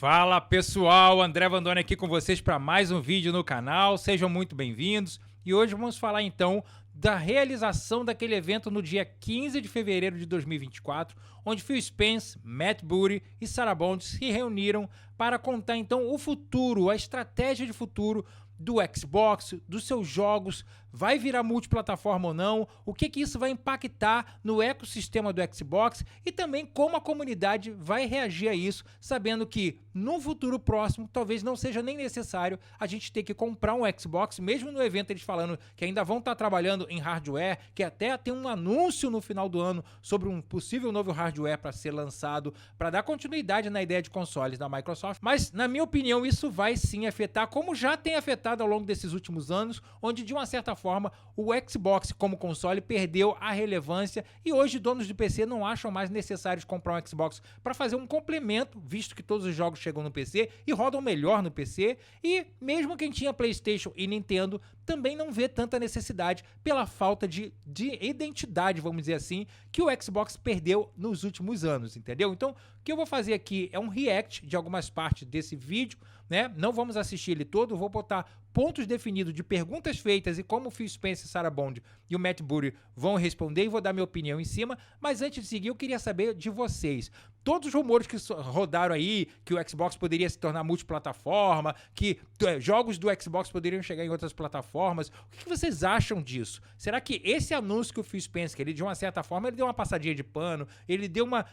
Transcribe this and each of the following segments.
Fala pessoal, André Vandoni aqui com vocês para mais um vídeo no canal, sejam muito bem-vindos. E hoje vamos falar então da realização daquele evento no dia 15 de fevereiro de 2024, onde Phil Spencer, Matt Booty e Sarah Bond se reuniram para contar então o futuro, a estratégia de futuro do Xbox, dos seus jogos, vai virar multiplataforma ou não, o que isso vai impactar no ecossistema do Xbox e também como a comunidade vai reagir a isso, sabendo que no futuro próximo talvez não seja nem necessário a gente ter que comprar um Xbox, mesmo no evento eles falando que ainda vão estar trabalhando em hardware, que até tem um anúncio no final do ano sobre um possível novo hardware para ser lançado, para dar continuidade na ideia de consoles da Microsoft, mas na minha opinião isso vai sim afetar, como já tem afetado ao longo desses últimos anos, onde de uma certa forma o Xbox como console perdeu a relevância e hoje donos de PC não acham mais necessários comprar um Xbox para fazer um complemento, visto que todos os jogos chegam no PC e rodam melhor no PC, e mesmo quem tinha PlayStation e Nintendo também não vê tanta necessidade pela falta de identidade, vamos dizer assim, que o Xbox perdeu nos últimos anos, entendeu? Então, o que eu vou fazer aqui é um react de algumas partes desse vídeo, né? Não vamos assistir ele todo, vou botar pontos definidos de perguntas feitas e como o Phil Spencer, Sarah Bond e o Matt Booty vão responder e vou dar minha opinião em cima, mas antes de seguir eu queria saber de vocês. Todos os rumores que rodaram aí, que o Xbox poderia se tornar multiplataforma, que jogos do Xbox poderiam chegar em outras plataformas, o que vocês acham disso? Será que esse anúncio que o Phil Spencer, ele de uma certa forma, ele deu uma passadinha de pano, ele deu uma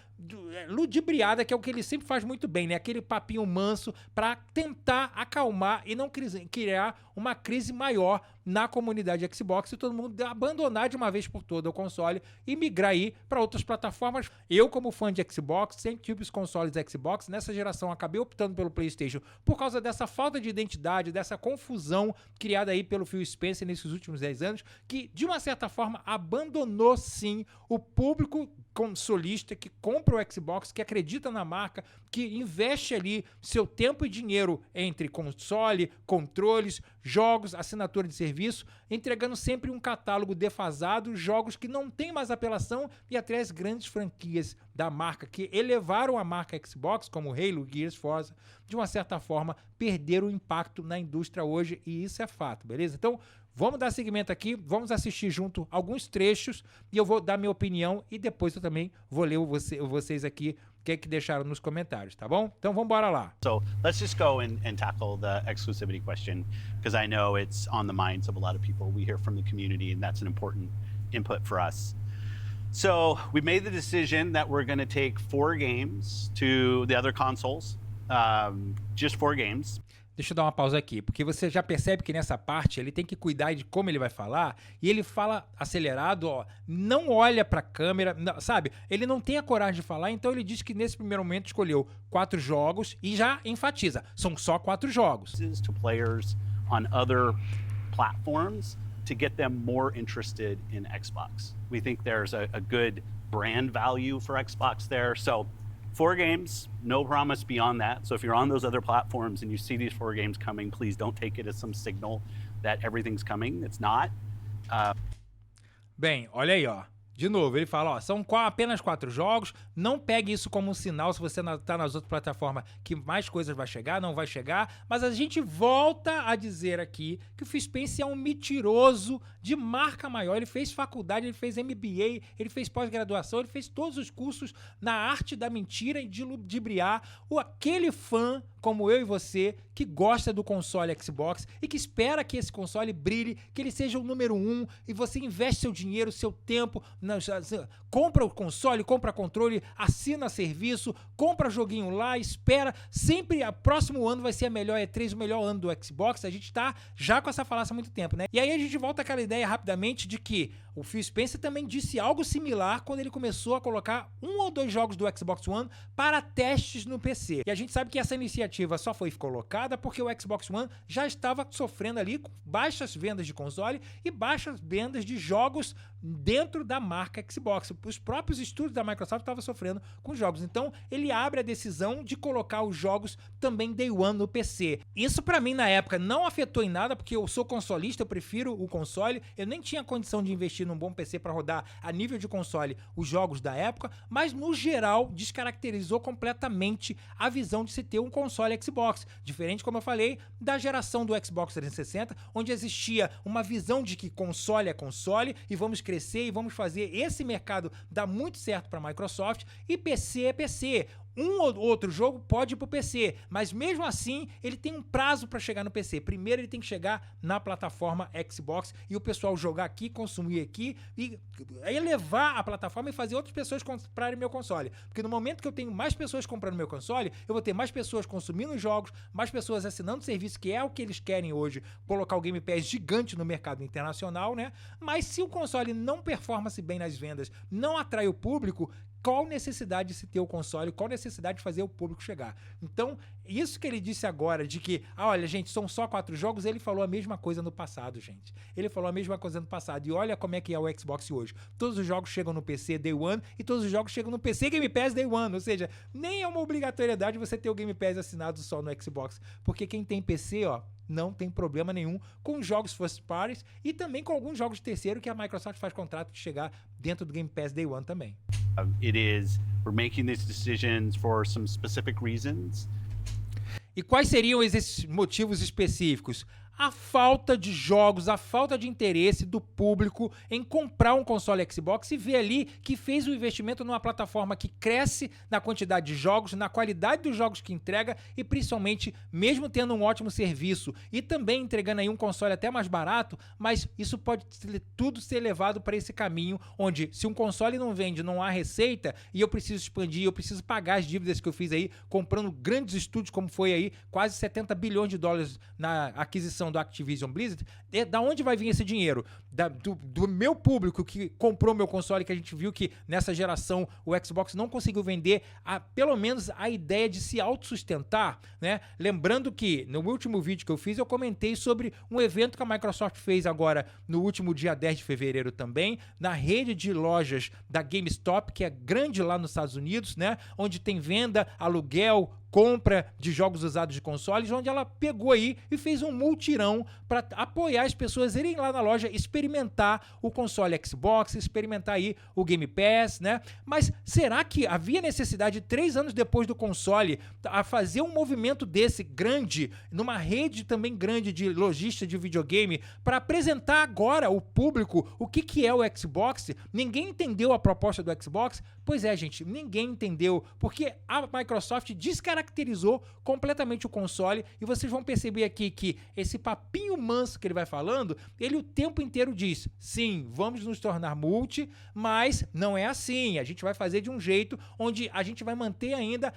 ludibriada, que é o que ele sempre faz muito bem, né? Aquele papinho manso para tentar acalmar e não criar uma crise maior na comunidade Xbox e todo mundo abandonar de uma vez por todas o console e migrar aí para outras plataformas. Eu, como fã de Xbox, sempre tive os consoles Xbox, nessa geração acabei optando pelo PlayStation por causa dessa falta de identidade, dessa confusão criada aí pelo Phil Spencer nesses últimos 10 anos, que de uma certa forma abandonou sim o público consolista que compra o Xbox, que acredita na marca, que investe ali seu tempo e dinheiro entre console, controles, jogos, assinatura de serviço, entregando sempre um catálogo defasado, jogos que não tem mais apelação e até as grandes franquias da marca que elevaram a marca Xbox, como Halo, Gears, Forza, de uma certa forma perderam o impacto na indústria hoje e isso é fato, beleza? Então, vamos dar seguimento aqui, vamos assistir junto alguns trechos e eu vou dar minha opinião e depois eu também vou ler vocês aqui o que é que deixaram nos comentários, tá bom? Então vamos embora lá. So let's just go and tackle the exclusivity question because I know it's on the minds of a lot of people. We hear from the community and that's an important input for us. So we made the decision that we're going to take 4 games to the other consoles, just 4 games. Deixa eu dar uma pausa aqui, porque você já percebe que nessa parte ele tem que cuidar de como ele vai falar, e ele fala acelerado, ó, não olha pra câmera, não, sabe? Ele não tem a coragem de falar, então ele diz que nesse primeiro momento escolheu 4 jogos e já enfatiza, são só 4 jogos. To players on other platforms to get them more interested in Xbox. We think there's a good brand value for Xbox there, so 4 games, no promise beyond that. So if you're on those other platforms and you see these 4 games coming, please don't take it as some signal that everything's coming. It's not. Bem, olha aí, ó. De novo, ele fala, ó, são apenas 4 jogos, não pegue isso como um sinal se você tá nas outras plataformas que mais coisas vai chegar, não vai chegar, mas a gente volta a dizer aqui que o Phil Spencer é um mentiroso de marca maior, ele fez faculdade, ele fez MBA, ele fez pós-graduação, ele fez todos os cursos na arte da mentira e de ludibriar aquele fã como eu e você, que gosta do console Xbox e que espera que esse console brilhe, que ele seja o número 1 e você investe seu dinheiro, seu tempo, compra o console, compra controle, assina serviço, compra joguinho lá, espera, sempre o próximo ano vai ser a melhor E3, o melhor ano do Xbox, a gente tá já com essa falácia há muito tempo, né? E aí a gente volta àquela ideia rapidamente de que o Phil Spencer também disse algo similar quando ele começou a colocar 1 ou 2 jogos do Xbox One para testes no PC. E a gente sabe que essa iniciativa só foi colocada porque o Xbox One já estava sofrendo ali com baixas vendas de console e baixas vendas de jogos dentro da marca Xbox. Os próprios estúdios da Microsoft estavam sofrendo com jogos. Então, ele abre a decisão de colocar os jogos também Day One no PC. Isso pra mim, na época, não afetou em nada, porque eu sou consolista, eu prefiro o console. Eu nem tinha condição de investir num bom PC para rodar a nível de console os jogos da época, mas, no geral, descaracterizou completamente a visão de se ter um console console Xbox. Diferente, como eu falei, da geração do Xbox 360, onde existia uma visão de que console é console e vamos crescer e vamos fazer esse mercado dar muito certo para a Microsoft, e PC é PC. Um ou outro jogo pode ir pro PC, mas mesmo assim ele tem um prazo para chegar no PC. Primeiro ele tem que chegar na plataforma Xbox e o pessoal jogar aqui, consumir aqui e elevar a plataforma e fazer outras pessoas comprarem meu console. Porque no momento que eu tenho mais pessoas comprando meu console, eu vou ter mais pessoas consumindo os jogos, mais pessoas assinando o serviço, que é o que eles querem hoje, colocar o Game Pass gigante no mercado internacional, né? Mas se o console não performa-se bem nas vendas, não atrai o público, qual necessidade de se ter o console, qual necessidade de fazer o público chegar. Então, isso que ele disse agora, de que, olha, gente, são só 4 jogos, ele falou a mesma coisa no passado, gente. Ele falou a mesma coisa no passado. E olha como é que é o Xbox hoje. Todos os jogos chegam no PC Day One e todos os jogos chegam no PC Game Pass Day One. Ou seja, nem é uma obrigatoriedade você ter o Game Pass assinado só no Xbox. Porque quem tem PC, não tem problema nenhum com jogos first parties e também com alguns jogos de terceiro que a Microsoft faz contrato de chegar dentro do Game Pass Day One também. We're making these decisions for some specific reasons. E quais seriam esses motivos específicos? A falta de jogos, a falta de interesse do público em comprar um console Xbox e ver ali que fez o investimento numa plataforma que cresce na quantidade de jogos, na qualidade dos jogos que entrega e principalmente, mesmo tendo um ótimo serviço e também entregando aí um console até mais barato, mas isso pode tudo ser levado para esse caminho onde se um console não vende, não há receita e eu preciso expandir, eu preciso pagar as dívidas que eu fiz aí comprando grandes estúdios como foi aí, quase 70 bilhões de dólares na aquisição do Activision Blizzard, da onde vai vir esse dinheiro? Do meu público que comprou meu console, que a gente viu que nessa geração o Xbox não conseguiu vender pelo menos a ideia de se autossustentar, né? Lembrando que no último vídeo que eu fiz eu comentei sobre um evento que a Microsoft fez agora no último dia 10 de fevereiro também, na rede de lojas da GameStop, que é grande lá nos Estados Unidos, né? Onde tem venda, aluguel, compra de jogos usados de consoles, onde ela pegou aí e fez um multirão para apoiar as pessoas irem lá na loja experimentar o console Xbox, experimentar aí o Game Pass, né? Mas será que havia necessidade, 3 anos depois do console, a fazer um movimento desse grande, numa rede também grande de lojistas de videogame, para apresentar agora ao público o que é o Xbox? Ninguém entendeu a proposta do Xbox? Pois é, gente, ninguém entendeu, porque a Microsoft descaracterizou completamente o console e vocês vão perceber aqui que esse papinho manso que ele vai falando, ele o tempo inteiro diz, sim, vamos nos tornar multi, mas não é assim, a gente vai fazer de um jeito onde a gente vai manter ainda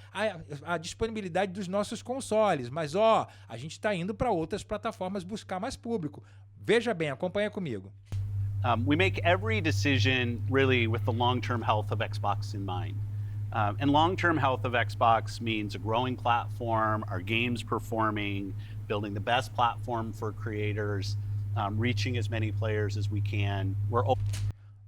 a disponibilidade dos nossos consoles, mas a gente está indo para outras plataformas buscar mais público. Veja bem, acompanha comigo. We make every decision really with the long-term health of Xbox in mind. And long-term health of Xbox means a growing platform, our games performing, building the best platform for creators, reaching as many players as we can.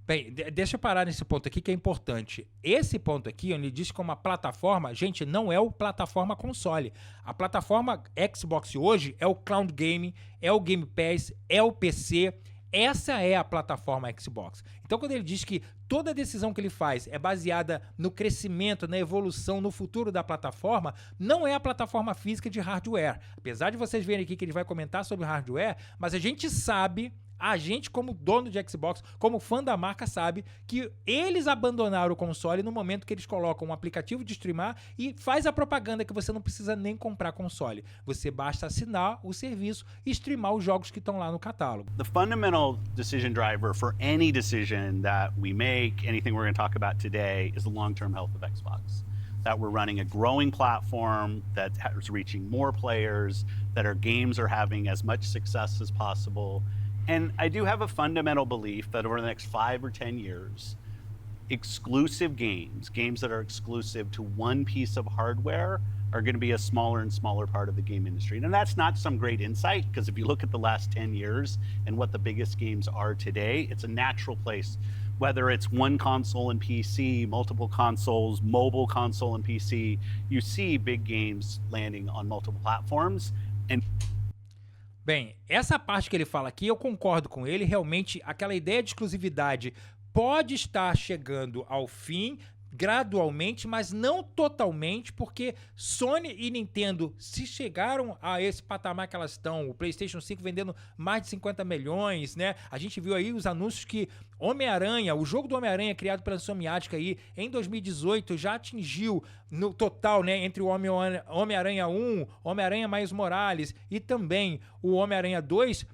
Bem, deixa eu parar nesse ponto aqui que é importante. Esse ponto aqui, onde ele diz que é uma plataforma, gente, não é o plataforma console. A plataforma Xbox hoje é o Cloud Gaming, é o Game Pass, é o PC. Essa é a plataforma Xbox. Então, quando ele diz que toda a decisão que ele faz é baseada no crescimento, na evolução, no futuro da plataforma, não é a plataforma física de hardware. Apesar de vocês verem aqui que ele vai comentar sobre hardware, mas a gente sabe, a gente como dono de Xbox, como fã da marca, sabe que eles abandonaram o console no momento que eles colocam um aplicativo de streamar e faz a propaganda que você não precisa nem comprar console. Você basta assinar o serviço e streamar os jogos que estão lá no catálogo. The fundamental decision driver for any decision that we make, anything we're going to talk about today, is the long-term health of Xbox. That we're running a growing platform that is reaching more players, that our games are having as much success as possible. And I do have a fundamental belief that over the next 5 or 10 years, exclusive games that are exclusive to one piece of hardware, are going to be a smaller and smaller part of the game industry. And that's not some great insight, because if you look at the last 10 years and what the biggest games are today, it's a natural place. Whether it's one console and PC, multiple consoles, mobile console and PC, you see big games landing on multiple platforms. And bem, essa parte que ele fala aqui, eu concordo com ele, realmente aquela ideia de exclusividade pode estar chegando ao fim, gradualmente, mas não totalmente, porque Sony e Nintendo, se chegaram a esse patamar que elas estão, o PlayStation 5 vendendo mais de 50 milhões, né? A gente viu aí os anúncios que Homem-Aranha, o jogo do Homem-Aranha criado pela Insomniac aí em 2018 já atingiu no total, né, entre o Homem-Aranha 1, Homem-Aranha Miles Morales e também o Homem-Aranha 2,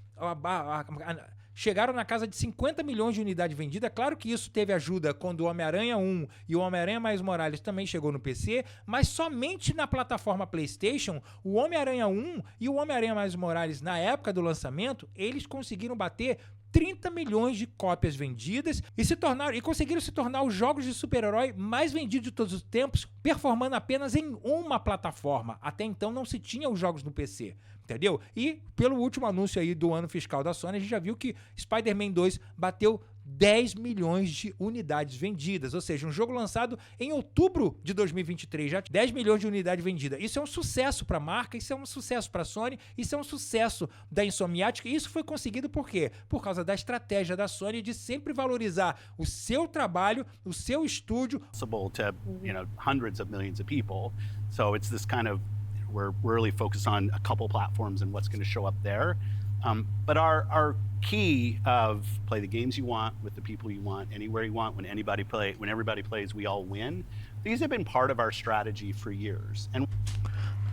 chegaram na casa de 50 milhões de unidades vendidas. Claro que isso teve ajuda quando o Homem-Aranha 1 e o Homem-Aranha Miles Morales também chegou no PC, mas somente na plataforma PlayStation, o Homem-Aranha 1 e o Homem-Aranha Miles Morales, na época do lançamento, eles conseguiram bater 30 milhões de cópias vendidas e conseguiram se tornar os jogos de super-herói mais vendidos de todos os tempos, performando apenas em uma plataforma. Até então não se tinha os jogos no PC, entendeu? E pelo último anúncio aí do ano fiscal da Sony, a gente já viu que Spider-Man 2 bateu 10 milhões de unidades vendidas, ou seja, um jogo lançado em outubro de 2023, já 10 milhões de unidades vendidas. Isso é um sucesso para a marca, isso é um sucesso para a Sony, isso é um sucesso da Insomniac, e isso foi conseguido por quê? Por causa da estratégia da Sony de sempre valorizar o seu trabalho, o seu estúdio. To, hundreds of millions of people. So it's this kind of, we're really focused on a couple platforms and what's going to show up there. But our key of play the games you want with the people you want, anywhere you want, when everybody plays, we all win. These have been part of our strategy for years. And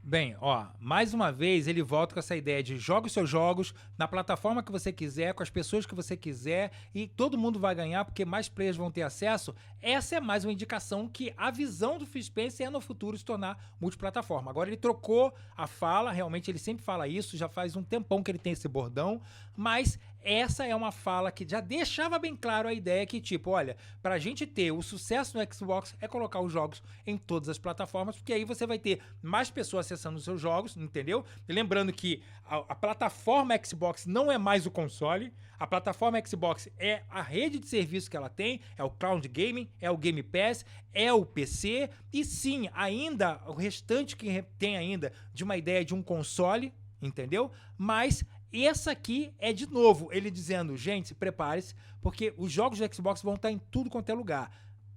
Bem, ó, mais uma vez ele volta com essa ideia de jogue os seus jogos na plataforma que você quiser, com as pessoas que você quiser, e todo mundo vai ganhar porque mais players vão ter acesso. Essa é mais uma indicação que a visão do Phil Spencer é no futuro se tornar multiplataforma. Agora ele trocou a fala, realmente ele sempre fala isso, já faz um tempão que ele tem esse bordão, mas essa é uma fala que já deixava bem claro a ideia que, tipo, olha, pra gente ter o sucesso no Xbox é colocar os jogos em todas as plataformas, porque aí você vai ter mais pessoas acessando os seus jogos, entendeu? E lembrando que a plataforma Xbox não é mais o console, a plataforma Xbox é a rede de serviço que ela tem, é o Cloud Gaming, é o Game Pass, é o PC, e sim, ainda, o restante que tem ainda de uma ideia de um console, entendeu? Mas essa aqui é, de novo, ele dizendo, gente, prepare-se, porque os jogos do Xbox vão estar em tudo quanto é lugar.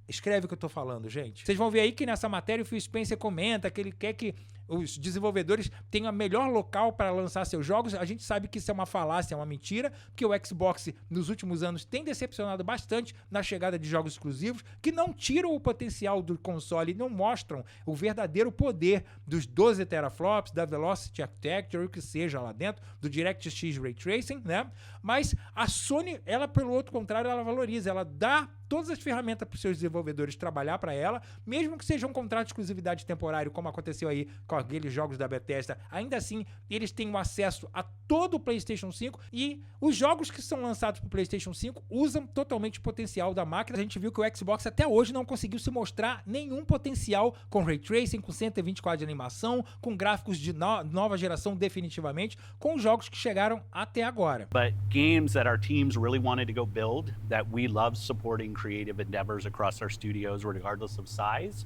Escreve o que eu tô falando, gente. Vocês vão ver aí que nessa matéria o Phil Spencer comenta que ele quer que os desenvolvedores tenham o melhor local para lançar seus jogos. A gente sabe que isso é uma falácia, é uma mentira, porque o Xbox nos últimos anos tem decepcionado bastante na chegada de jogos exclusivos, que não tiram o potencial do console e não mostram o verdadeiro poder dos 12 teraflops, da Velocity Architecture, o que seja lá dentro, do DirectX Ray Tracing, né? Mas a Sony, ela, pelo outro contrário, ela valoriza, ela dá todas as ferramentas para os seus desenvolvedores trabalhar para ela, mesmo que seja um contrato de exclusividade temporário, como aconteceu aí com aqueles jogos da Bethesda, ainda assim eles têm o acesso a todo o PlayStation 5 e os jogos que são lançados para o PlayStation 5 usam totalmente o potencial da máquina. A gente viu que o Xbox até hoje não conseguiu se mostrar nenhum potencial com Ray Tracing, com 124 de animação, com gráficos de nova geração definitivamente, com os jogos que chegaram até agora. But games that our teams really wanted to go build, that we love supporting creative endeavors across our studios, regardless of size.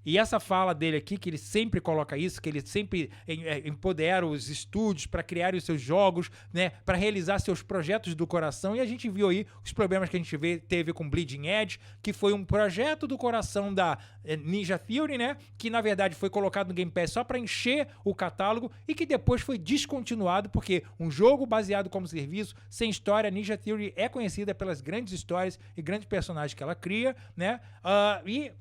E essa fala dele aqui, que ele sempre coloca isso, que ele sempre empodera os estúdios para criarem os seus jogos, né, para realizar seus projetos do coração. E a gente viu aí os problemas que a gente teve com Bleeding Edge, que foi um projeto do coração da Ninja Theory, né, que na verdade foi colocado no Game Pass só para encher o catálogo e que depois foi descontinuado, porque um jogo baseado como serviço, sem história, Ninja Theory é conhecida pelas grandes histórias e grandes personagens que ela cria, né, e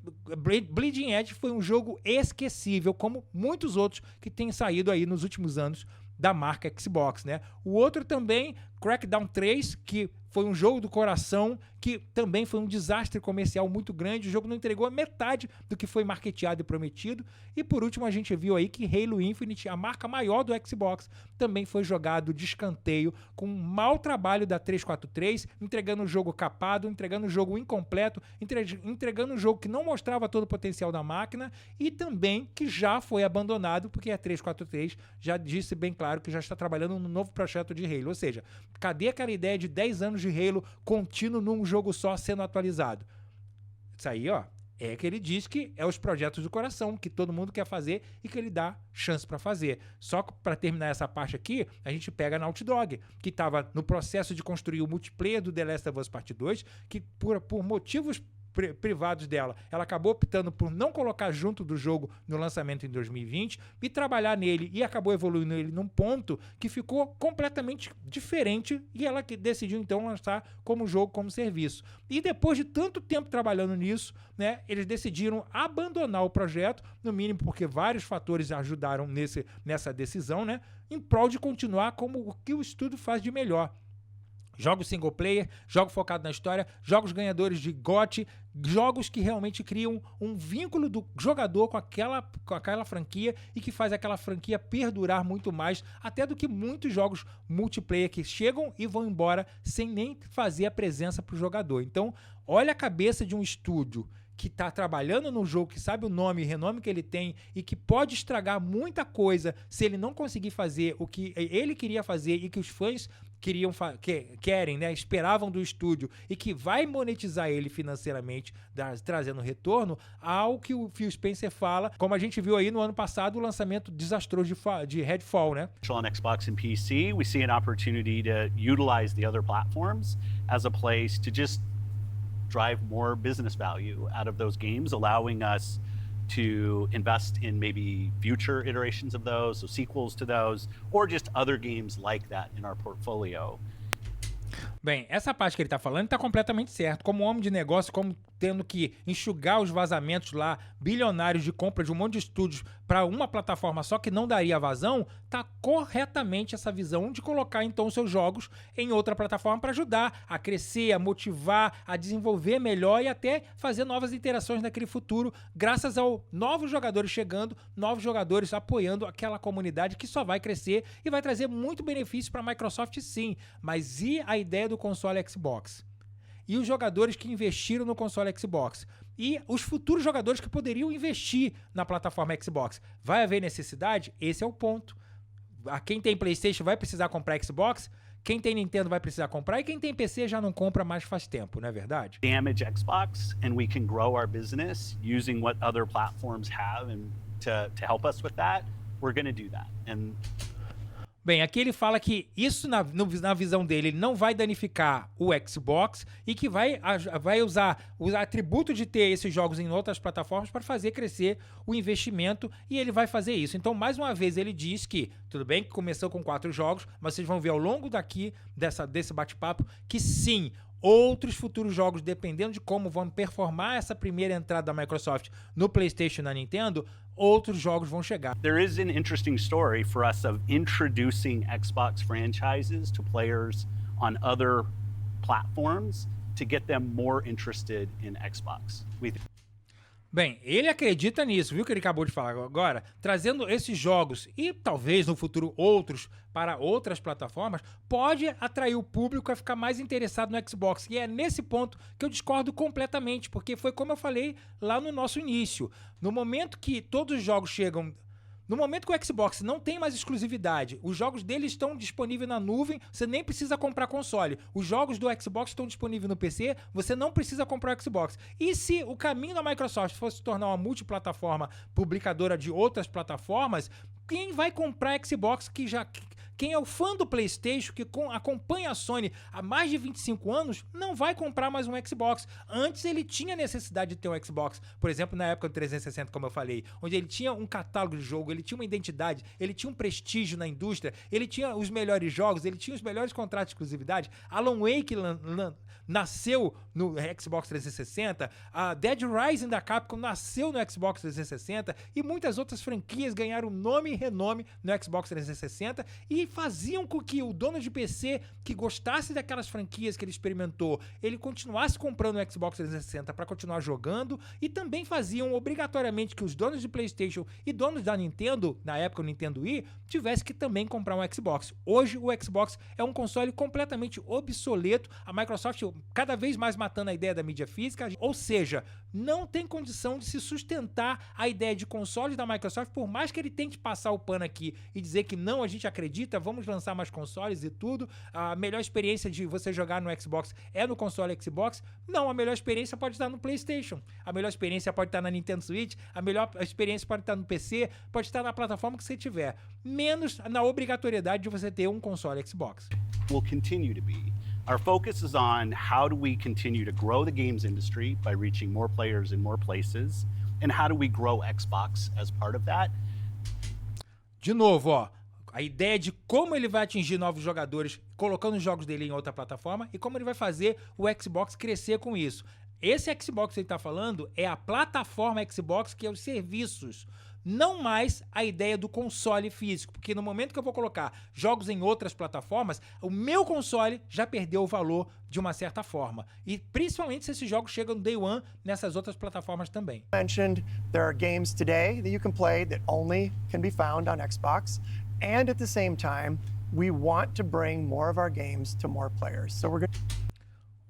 Bleeding Edge foi um jogo esquecível, como muitos outros que têm saído aí nos últimos anos da marca Xbox, né? O outro também, Crackdown 3, que foi um jogo do coração, que também foi um desastre comercial muito grande. O jogo não entregou a metade do que foi marketeado e prometido. E por último, a gente viu aí que Halo Infinite, a marca maior do Xbox, também foi jogado de escanteio com um mau trabalho da 343, entregando um jogo capado, entregando um jogo incompleto, entregando um jogo que não mostrava todo o potencial da máquina e também que já foi abandonado, porque a 343 já disse bem claro que já está trabalhando no novo projeto de Halo. Ou seja, cadê aquela ideia de 10 anos de Halo contínuo num jogo só sendo atualizado? Isso aí, ó, é que ele diz que é os projetos do coração, que todo mundo quer fazer e que ele dá chance para fazer. Só que para terminar essa parte aqui, a gente pega a Naughty Dog, que estava no processo de construir o multiplayer do The Last of Us Part 2, que por motivos privados dela, ela acabou optando por não colocar junto do jogo no lançamento em 2020 e trabalhar nele, e acabou evoluindo ele num ponto que ficou completamente diferente, e ela que decidiu então lançar como jogo, como serviço. E depois de tanto tempo trabalhando nisso, né, eles decidiram abandonar o projeto, no mínimo porque vários fatores ajudaram nessa decisão, né, em prol de continuar como o que o estúdio faz de melhor. Jogos single player, jogos focados na história, jogos ganhadores de GOTY, jogos que realmente criam um vínculo do jogador com aquela franquia e que faz aquela franquia perdurar muito mais, até do que muitos jogos multiplayer que chegam e vão embora sem nem fazer a presença para o jogador. Então, olha a cabeça de um estúdio que está trabalhando no jogo, que sabe o nome e renome que ele tem e que pode estragar muita coisa se ele não conseguir fazer o que ele queria fazer e que os fãs querem, né, esperavam do estúdio, e que vai monetizar ele financeiramente, trazendo retorno ao que o Phil Spencer fala, como a gente viu aí no ano passado, o lançamento desastroso de Redfall, né? On Xbox and PC, we see an opportunity to utilize the other platforms as a place to just drive more business value out of those games, allowing us to invest in maybe future iterations of those, so sequels to those, or just other games like that in our portfolio. Bem, essa parte que ele está falando está completamente certo. Como homem de negócio, como tendo que enxugar os vazamentos lá, bilionários de compra de um monte de estúdios para uma plataforma só que não daria vazão, tá corretamente essa visão de colocar então seus jogos em outra plataforma para ajudar a crescer, a motivar, a desenvolver melhor e até fazer novas interações naquele futuro, graças ao novos jogadores chegando, novos jogadores apoiando aquela comunidade que só vai crescer e vai trazer muito benefício para a Microsoft, sim. Mas e a ideia do console Xbox? E os jogadores que investiram no console Xbox? E os futuros jogadores que poderiam investir na plataforma Xbox? Vai haver necessidade? Esse é o ponto. Quem tem PlayStation vai precisar comprar Xbox? Quem tem Nintendo vai precisar comprar, e quem tem PC já não compra mais faz tempo, não é verdade? Damage Xbox, and we can grow our business using what other platforms have, and to help us with that, we're going to do that. And bem, aqui ele fala que isso, na visão dele, ele não vai danificar o Xbox e que vai usar os atributos de ter esses jogos em outras plataformas para fazer crescer o investimento, e ele vai fazer isso. Então, mais uma vez, ele diz que, tudo bem que começou com 4 jogos, mas vocês vão ver ao longo desse bate-papo que sim, outros futuros jogos, dependendo de como vão performar essa primeira entrada da Microsoft no PlayStation e na Nintendo, outros jogos vão chegar. There is an interesting story for us of introducing Xbox franchises to players on other platforms to get them more interested in Xbox. Bem, ele acredita nisso, viu que ele acabou de falar agora? Trazendo esses jogos e talvez no futuro outros para outras plataformas, pode atrair o público a ficar mais interessado no Xbox. E é nesse ponto que eu discordo completamente, porque foi como eu falei lá no nosso início. No momento que todos os jogos chegam... No momento que o Xbox não tem mais exclusividade, os jogos dele estão disponíveis na nuvem, você nem precisa comprar console. Os jogos do Xbox estão disponíveis no PC, você não precisa comprar o Xbox. E se o caminho da Microsoft fosse se tornar uma multiplataforma publicadora de outras plataformas, quem vai comprar Xbox quem é o fã do PlayStation, que acompanha a Sony há mais de 25 anos, não vai comprar mais um Xbox. Antes ele tinha necessidade de ter um Xbox. Por exemplo, na época do 360, como eu falei, onde ele tinha um catálogo de jogo, ele tinha uma identidade, ele tinha um prestígio na indústria, ele tinha os melhores jogos, ele tinha os melhores contratos de exclusividade. Alan Wake nasceu no Xbox 360, a Dead Rising da Capcom nasceu no Xbox 360 e muitas outras franquias ganharam nome e renome no Xbox 360 e faziam com que o dono de PC que gostasse daquelas franquias que ele experimentou, ele continuasse comprando o Xbox 360 para continuar jogando, e também faziam obrigatoriamente que os donos de PlayStation e donos da Nintendo, na época o Nintendo Wii, tivessem que também comprar um Xbox. Hoje o Xbox é um console completamente obsoleto, a Microsoft cada vez mais matando a ideia da mídia física, ou seja, não tem condição de se sustentar a ideia de consoles da Microsoft, por mais que ele tente passar o pano aqui e dizer que não, a gente acredita, vamos lançar mais consoles e tudo, a melhor experiência de você jogar no Xbox é no console Xbox. Não, a melhor experiência pode estar no PlayStation, a melhor experiência pode estar na Nintendo Switch, a melhor experiência pode estar no PC, pode estar na plataforma que você tiver, menos na obrigatoriedade de você ter um console Xbox. Will continue to be. Our focus is on how do we continue to grow the games industry by reaching more players in more places, and how do we grow Xbox as part of that. De novo, ó, a ideia de como ele vai atingir novos jogadores colocando os jogos dele em outra plataforma e como ele vai fazer o Xbox crescer com isso. Esse Xbox que ele está falando é a plataforma Xbox, que é os serviços, não mais a ideia do console físico, porque no momento que eu vou colocar jogos em outras plataformas, o meu console já perdeu o valor de uma certa forma, e principalmente se esses jogos chegam no Day One nessas outras plataformas também. Mentioned there are games today that you can play that only can be found on Xbox, and at the same time, we want to bring more of our games to more players. So we're going.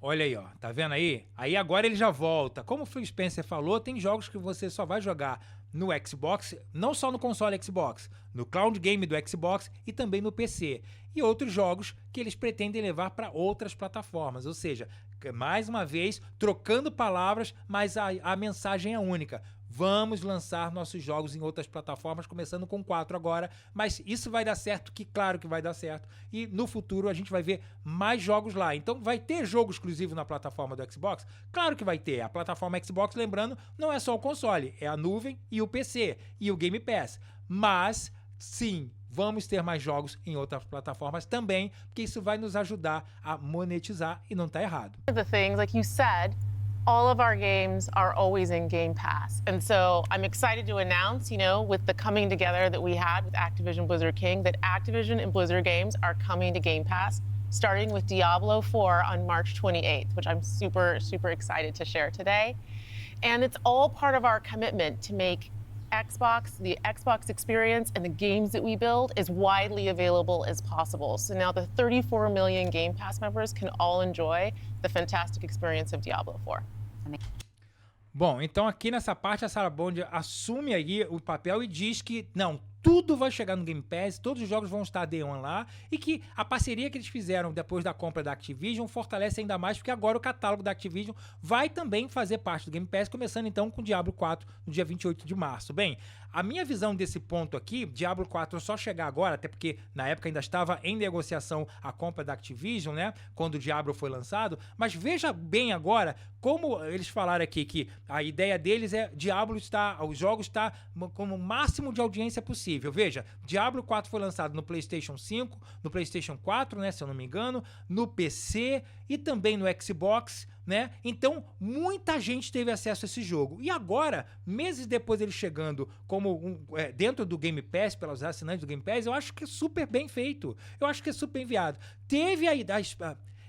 Olha aí, ó, tá vendo aí? Aí agora ele já volta. Como o Phil Spencer falou, tem jogos que você só vai jogar no Xbox, não só no console Xbox, no cloud game do Xbox e também no PC. E outros jogos que eles pretendem levar para outras plataformas. Ou seja, mais uma vez, trocando palavras, mas a mensagem é única. Vamos lançar nossos jogos em outras plataformas, começando com 4 agora, mas isso vai dar certo, que claro que vai dar certo, e no futuro a gente vai ver mais jogos lá. Então vai ter jogo exclusivo na plataforma do Xbox? Claro que vai ter. A plataforma Xbox, lembrando, não é só o console, é a nuvem e o PC, e o Game Pass. Mas, sim, vamos ter mais jogos em outras plataformas também, porque isso vai nos ajudar a monetizar e não tá errado. The things, like you said, all of our games are always in Game Pass. And so I'm excited to announce, you know, with the coming together that we had with Activision Blizzard King, that Activision and Blizzard games are coming to Game Pass, starting with Diablo 4 on March 28th, which I'm super, super excited to share today. And it's all part of our commitment to make Xbox, the Xbox experience, and the games that we build as widely available as possible. So now the 34 million Game Pass members can all enjoy the fantastic experience of Diablo 4. Bom, então aqui nessa parte a Sarah Bond assume aí o papel e diz que não, tudo vai chegar no Game Pass, todos os jogos vão estar Day One lá, e que a parceria que eles fizeram depois da compra da Activision fortalece ainda mais, porque agora o catálogo da Activision vai também fazer parte do Game Pass, começando então com Diablo 4 no dia 28 de março. Bem, a minha visão desse ponto aqui, Diablo 4 só chegar agora, até porque na época ainda estava em negociação a compra da Activision, né, quando o Diablo foi lançado, mas veja bem agora como eles falaram aqui que a ideia deles é Diablo está, os jogos está como o máximo de audiência possível. Veja, Diablo 4 foi lançado no PlayStation 5, no PlayStation 4, né, se eu não me engano, no PC e também no Xbox, né? Então, muita gente teve acesso a esse jogo. E agora, meses depois ele chegando como dentro do Game Pass, pelos assinantes do Game Pass, eu acho que é super bem feito. Eu acho que é super enviado. Teve aí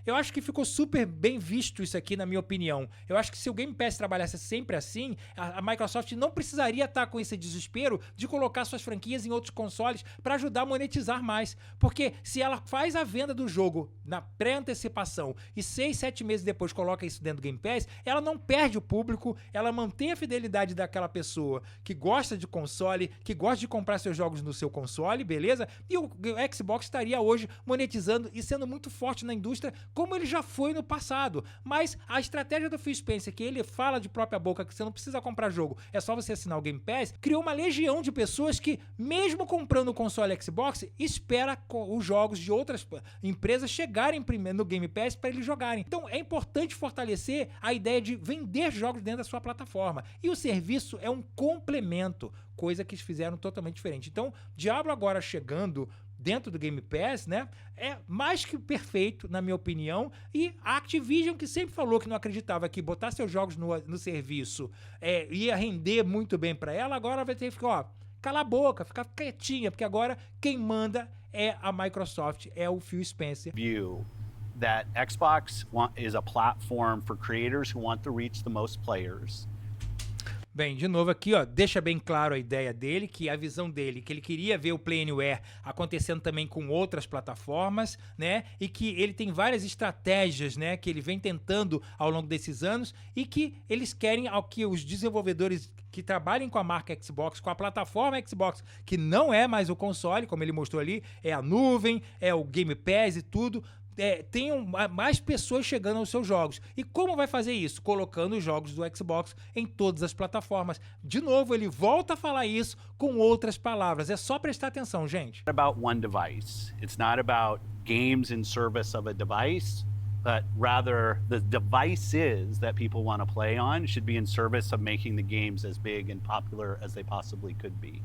eu acho que ficou super bem visto isso aqui, na minha opinião. Eu acho que se o Game Pass trabalhasse sempre assim, a Microsoft não precisaria estar com esse desespero de colocar suas franquias em outros consoles para ajudar a monetizar mais. Porque se ela faz a venda do jogo na pré-antecipação e 6, 7 meses depois coloca isso dentro do Game Pass, ela não perde o público, ela mantém a fidelidade daquela pessoa que gosta de console, que gosta de comprar seus jogos no seu console, beleza? E o Xbox estaria hoje monetizando e sendo muito forte na indústria, como ele já foi no passado. Mas a estratégia do Phil Spencer, que ele fala de própria boca que você não precisa comprar jogo, é só você assinar o Game Pass, criou uma legião de pessoas que, mesmo comprando o console Xbox, espera os jogos de outras empresas chegarem primeiro no Game Pass para eles jogarem. Então é importante fortalecer a ideia de vender jogos dentro da sua plataforma. E o serviço é um complemento, coisa que eles fizeram totalmente diferente. Então, Diablo agora chegando dentro do Game Pass, né, é mais que perfeito, na minha opinião, e a Activision, que sempre falou que não acreditava que botar seus jogos no serviço ia render muito bem para ela, agora vai ter que ficar, ó, calar a boca, ficar quietinha, porque agora quem manda é a Microsoft, é o Phil Spencer. View that Xbox is a platform for creators who want to reach the most players. Bem, de novo aqui, ó, deixa bem claro a ideia dele, que a visão dele, que ele queria ver o Play Anywhere acontecendo também com outras plataformas, né, e que ele tem várias estratégias, né, que ele vem tentando ao longo desses anos e que eles querem ao que os desenvolvedores que trabalhem com a marca Xbox, com a plataforma Xbox, que não é mais o console, como ele mostrou ali, é a nuvem, é o Game Pass e tudo, tenham mais pessoas chegando aos seus jogos. E como vai fazer isso? Colocando os jogos do Xbox em todas as plataformas. De novo, ele volta a falar isso com outras palavras. É só prestar atenção, gente. It's not about one device. It's not about games in service of a device. but rather the devices that people want to play on should be in service of making the games as big and popular as they possibly could be.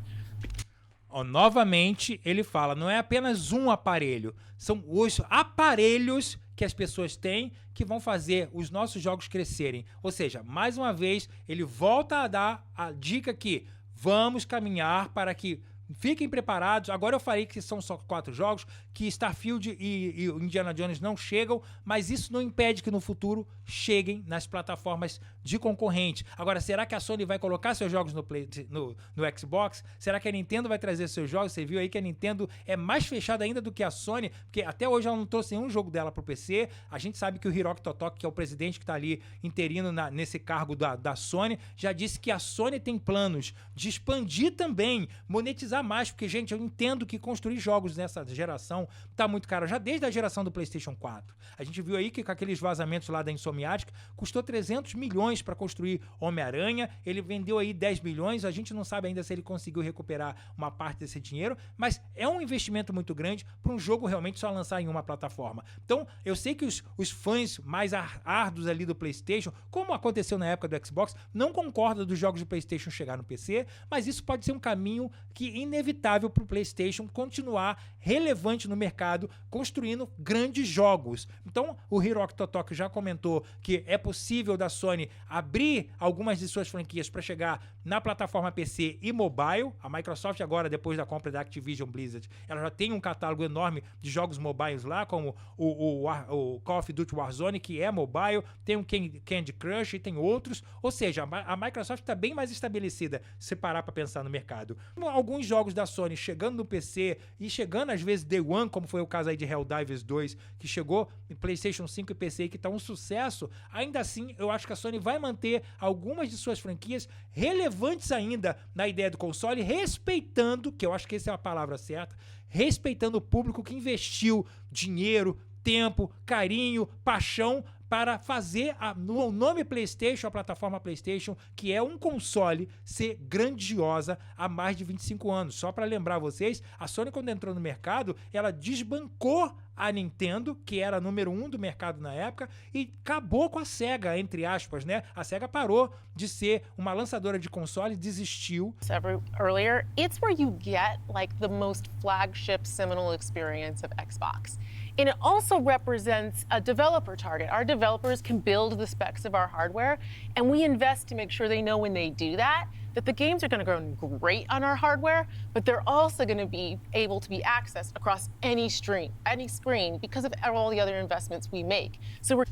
Novamente, ele fala, não é apenas um aparelho, são os aparelhos que as pessoas têm que vão fazer os nossos jogos crescerem. Ou seja, mais uma vez, ele volta a dar a dica que vamos caminhar para que fiquem preparados. Agora eu falei que são só 4 jogos, que Starfield e Indiana Jones não chegam, mas isso não impede que no futuro cheguem nas plataformas de concorrente. Agora, será que a Sony vai colocar seus jogos no Xbox? Será que a Nintendo vai trazer seus jogos? Você viu aí que a Nintendo é mais fechada ainda do que a Sony, porque até hoje ela não trouxe nenhum jogo dela pro PC. A gente sabe que o Hiroki Totoki, que é o presidente que tá ali interino nesse cargo da Sony, já disse que a Sony tem planos de expandir também, monetizar mais, porque, gente, eu entendo que construir jogos nessa geração tá muito caro, já desde a geração do PlayStation 4. A gente viu aí que com aqueles vazamentos lá da Insomniac, custou 300 milhões para construir Homem-Aranha, ele vendeu aí 10 milhões, a gente não sabe ainda se ele conseguiu recuperar uma parte desse dinheiro, mas é um investimento muito grande para um jogo realmente só lançar em uma plataforma. Então, eu sei que os fãs mais árduos ali do PlayStation, como aconteceu na época do Xbox, não concordam dos jogos do PlayStation chegar no PC, mas isso pode ser um caminho que inevitável para o PlayStation continuar relevante no mercado, construindo grandes jogos. Então, o Hiroki Totoki já comentou que é possível da Sony abrir algumas de suas franquias para chegar na plataforma PC e mobile. A Microsoft agora, depois da compra da Activision Blizzard, ela já tem um catálogo enorme de jogos mobiles lá, como o Call of Duty Warzone, que é mobile, tem o Candy Crush e tem outros. Ou seja, a Microsoft está bem mais estabelecida se parar para pensar no mercado. Alguns jogos da Sony chegando no PC e chegando às vezes Day One, como foi o caso aí de Helldivers 2, que chegou em PlayStation 5 e PC e que tá um sucesso, ainda assim eu acho que a Sony vai manter algumas de suas franquias relevantes ainda na ideia do console, respeitando, que eu acho que essa é a palavra certa, respeitando o público que investiu dinheiro, tempo, carinho, paixão para fazer o nome PlayStation, a plataforma PlayStation, que é um console, ser grandiosa há mais de 25 anos. Só para lembrar vocês, a Sony, quando entrou no mercado, ela desbancou a Nintendo, que era a número 1 do mercado na época, e acabou com a Sega, entre aspas, né? A Sega parou de ser uma lançadora de console, desistiu. Earlier, it's where you get like the most flagship seminal experience of Xbox. And it also represents a developer target. Our developers can build the specs of our hardware, and we invest to make sure they know when they do that the games are going to run great on our hardware, but they're also going to be able to be accessed across any screen because of all the other investments we make. So we're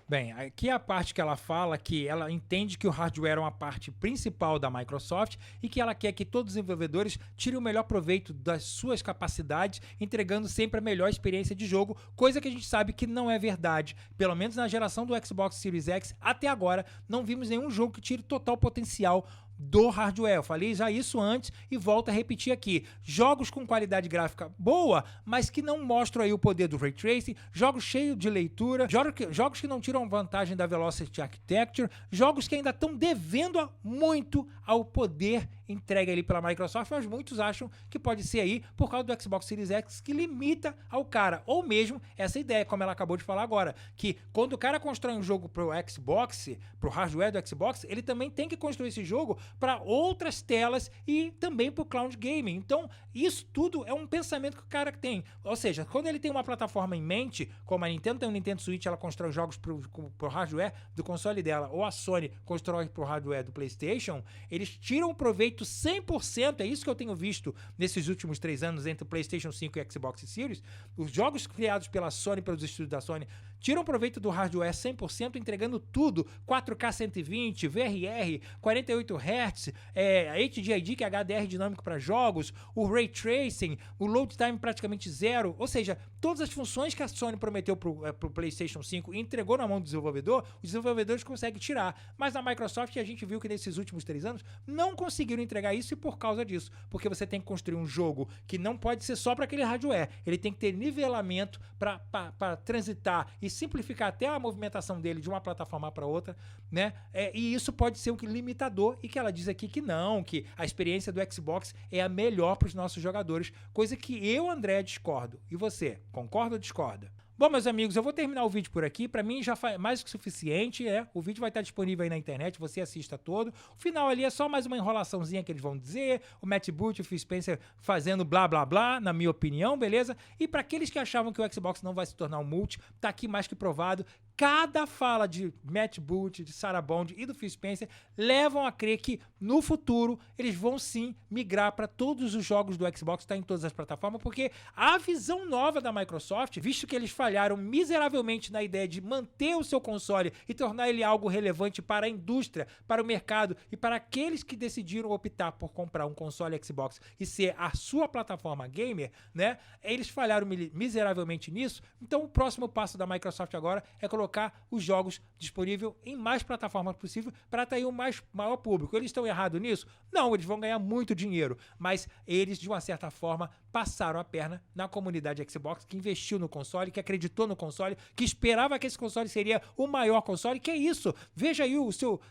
Bem, aqui é a parte que ela fala que ela entende que o hardware é uma parte principal da Microsoft e que ela quer que todos os desenvolvedores tirem o melhor proveito das suas capacidades, entregando sempre a melhor experiência de jogo, coisa que a gente sabe que não é verdade. Pelo menos na geração do Xbox Series X, até agora, não vimos nenhum jogo que tire total potencial do hardware. Eu falei já isso antes e volto a repetir aqui. Jogos com qualidade gráfica boa, mas que não mostram aí o poder do Ray Tracing, jogos cheios de leitura, jogos que não tiram vantagem da Velocity Architecture, jogos que ainda estão devendo muito ao poder entregue ali pela Microsoft, mas muitos acham que pode ser aí por causa do Xbox Series X que limita ao cara, ou mesmo essa ideia, como ela acabou de falar agora, que quando o cara constrói um jogo pro Xbox, pro hardware do Xbox, ele também tem que construir esse jogo para outras telas e também para o cloud gaming. Então, isso tudo é um pensamento que o cara tem. Ou seja, quando ele tem uma plataforma em mente, como a Nintendo tem o Nintendo Switch, ela constrói jogos pro hardware do console dela, ou a Sony constrói pro hardware do PlayStation, eles tiram o proveito 100%, é isso que eu tenho visto nesses últimos 3 anos entre o PlayStation 5 e o Xbox Series. Os jogos criados pela Sony, pelos estúdios da Sony, tiram proveito do hardware 100%, entregando tudo, 4K 120, VRR, 48 Hz, HDID, que é HDR dinâmico para jogos, o Ray Tracing, o Load Time praticamente zero, ou seja, todas as funções que a Sony prometeu pro PlayStation 5 e entregou na mão do desenvolvedor, os desenvolvedores conseguem tirar. Mas na Microsoft a gente viu que nesses últimos 3 anos não conseguiram entregar isso e por causa disso, porque você tem que construir um jogo que não pode ser só para aquele hardware, ele tem que ter nivelamento para transitar e simplificar até a movimentação dele de uma plataforma para outra, né? E isso pode ser um limitador, e que ela diz aqui que não, que a experiência do Xbox é a melhor para os nossos jogadores, coisa que eu, André, discordo. E você, concorda ou discorda? Bom, meus amigos, eu vou terminar o vídeo por aqui. Pra mim já faz mais que suficiente, o vídeo vai estar disponível aí na internet, você assista todo. O final ali é só mais uma enrolaçãozinha que eles vão dizer, o Matt Booty e o Phil Spencer fazendo blá blá blá, na minha opinião, beleza? E pra aqueles que achavam que o Xbox não vai se tornar um multi, tá aqui mais que provado. Cada fala de Matt Booty, de Sarah Bond e do Phil Spencer levam a crer que no futuro eles vão sim migrar para todos os jogos do Xbox, tá em todas as plataformas, porque a visão nova da Microsoft, visto que eles falharam miseravelmente na ideia de manter o seu console e tornar ele algo relevante para a indústria, para o mercado e para aqueles que decidiram optar por comprar um console Xbox e ser a sua plataforma gamer, né? Eles falharam miseravelmente nisso. Então o próximo passo da Microsoft agora é colocar os jogos disponíveis em mais plataformas possível para atrair o maior público. Eles estão errados nisso? Não, eles vão ganhar muito dinheiro, mas eles, de uma certa forma, passaram a perna na comunidade Xbox, que investiu no console, que acreditou no console, que esperava que esse console seria o maior console. Que é isso? Veja aí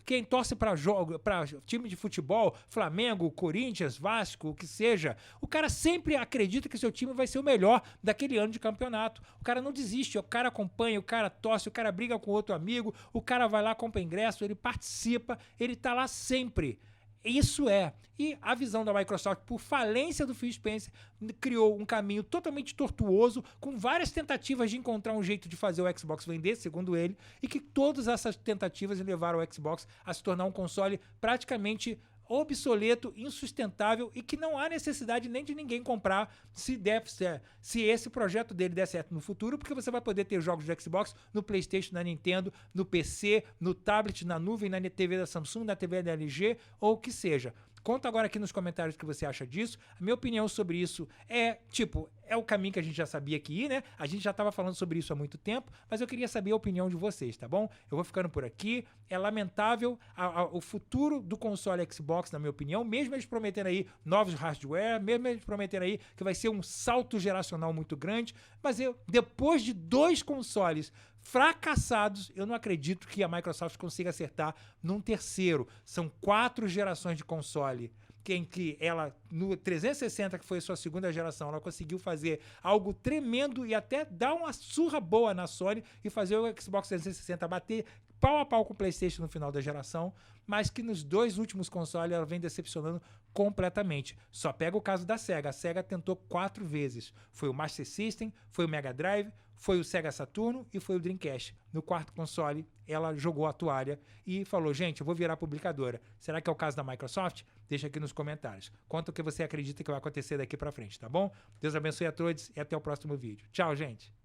quem torce para time de futebol, Flamengo, Corinthians, Vasco, o que seja. O cara sempre acredita que seu time vai ser o melhor daquele ano de campeonato. O cara não desiste, o cara acompanha, o cara torce, o cara briga com outro amigo, o cara vai lá, compra ingresso, ele participa, ele tá lá sempre. Isso é. E a visão da Microsoft, por falência do Phil Spencer, criou um caminho totalmente tortuoso, com várias tentativas de encontrar um jeito de fazer o Xbox vender, segundo ele, e que todas essas tentativas levaram o Xbox a se tornar um console praticamente obsoleto, insustentável e que não há necessidade nem de ninguém comprar se esse projeto dele der certo no futuro, porque você vai poder ter jogos do Xbox no PlayStation, na Nintendo, no PC, no tablet, na nuvem, na TV da Samsung, na TV da LG ou o que seja. Conta agora aqui nos comentários o que você acha disso. A minha opinião sobre isso é o caminho que a gente já sabia que ia, né? A gente já estava falando sobre isso há muito tempo, mas eu queria saber a opinião de vocês, tá bom? Eu vou ficando por aqui. É lamentável o futuro do console Xbox, na minha opinião, mesmo eles prometendo aí novos hardware, mesmo eles prometendo aí que vai ser um salto geracional muito grande, mas depois de 2 consoles fracassados, eu não acredito que a Microsoft consiga acertar num terceiro. São 4 gerações de console, em que ela, no 360, que foi a sua segunda geração, ela conseguiu fazer algo tremendo e até dar uma surra boa na Sony e fazer o Xbox 360 bater pau a pau com o PlayStation no final da geração, mas que nos 2 últimos consoles ela vem decepcionando completamente. Só pega o caso da Sega. A Sega tentou 4 vezes. Foi o Master System, foi o Mega Drive, foi o Sega Saturno e foi o Dreamcast. No 4º console, ela jogou a toalha e falou, gente, eu vou virar publicadora. Será que é o caso da Microsoft? Deixa aqui nos comentários. Conta o que você acredita que vai acontecer daqui pra frente, tá bom? Deus abençoe a todos e até o próximo vídeo. Tchau, gente!